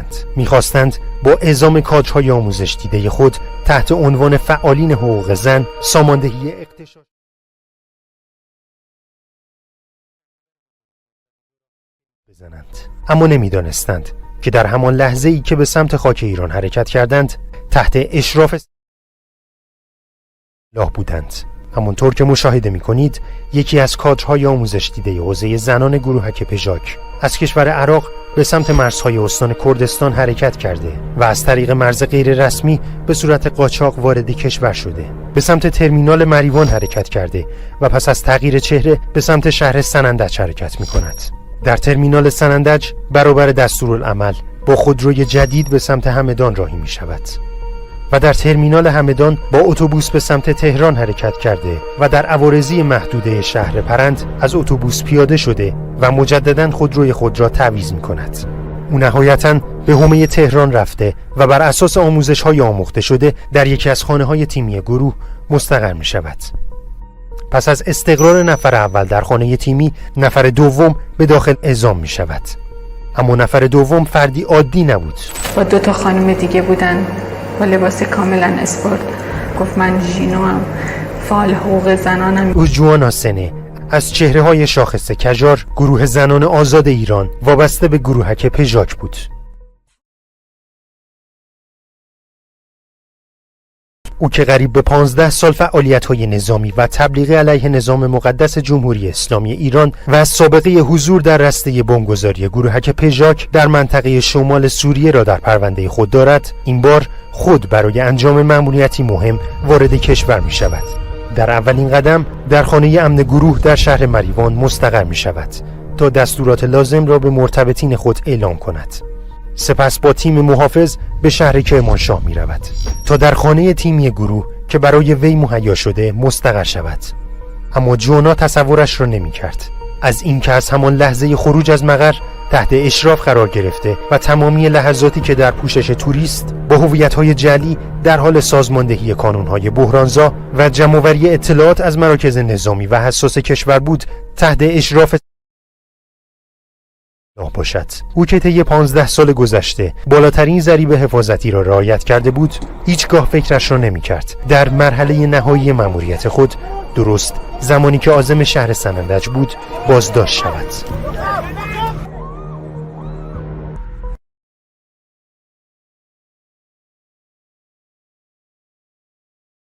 بودند. می‌خواستند با اعزام کادرهای آموزش دیده خود تحت عنوان فعالین حقوق زن ساماندهی اغتشاش بزنند. اما نمی‌دانستند که در همان لحظه‌ای که به سمت خاک ایران حرکت کردند تحت اشراف الله بودند. همونطور که مشاهده می‌کنید یکی از کادرهای آموزش دیده حوزه زنان گروهک پژاک از کشور عراق به سمت مرزهای استان کردستان حرکت کرده و از طریق مرز غیر رسمی به صورت قاچاق وارد کشور شده. به سمت ترمینال مریوان حرکت کرده و پس از تغییر چهره به سمت شهر سنندج حرکت می‌کند. در ترمینال سنندج برابر دستورالعمل با خودروی جدید به سمت همدان راهی می‌شود و در ترمینال همدان با اتوبوس به سمت تهران حرکت کرده و در عوارضی محدوده شهر پرند از اتوبوس پیاده شده و مجدداً خودروی خود را تعویض می‌کند. او نهایتاً به حومه تهران رفته و بر اساس آموزش‌های آموخته شده در یکی از خانه‌های تیمی گروه مستقر می‌شود. پس از استقرار نفر اول در خانه تیمی، نفر دوم به داخل اعزام می‌شود. اما نفر دوم فردی عادی نبود. با 2 خانم دیگه بودن با لباس کاملا اسپورت. گفت من ژینوام، فعال حقوق زنانم. او جوانا سنه از چهره‌های شاخص کجار گروه زنان آزاد ایران وابسته به گروهک پژاک بود. او که قریب به 15 سال فعالیت‌های نظامی و تبلیغ علیه نظام مقدس جمهوری اسلامی ایران و از سابقه حضور در رسته بمبگذاری گروهک پژاک در منطقه شمال سوریه را در پرونده خود دارد، این بار خود برای انجام مأموریتی مهم وارد کشور می شود. در اولین قدم در خانه امن گروه در شهر مریوان مستقر می شود تا دستورات لازم را به مرتبطین خود اعلام کند. سپس با تیم محافظ به شهر کرمانشاه می رود تا در خانه تیمی گروه که برای وی مهیا شده مستقر شود. اما جوانا تصورش را نمی کرد از اینکه از همان لحظه خروج از مقر تحت اشراف قرار گرفته و تمامی لحظاتی که در پوشش توریست با هویت‌های جعلی در حال سازماندهی کانون‌های بحرانزا و جمع‌آوری اطلاعات از مراکز نظامی و حساس کشور بود تحت اشراف باشد. او که طی 15 سال گذشته بالاترین ضریب حفاظتی را رعایت کرده بود، هیچگاه فکرش را نمی‌کرد در مرحله نهایی مأموریت خود، درست زمانی که عازم شهر سنندج بود، بازداشت شود.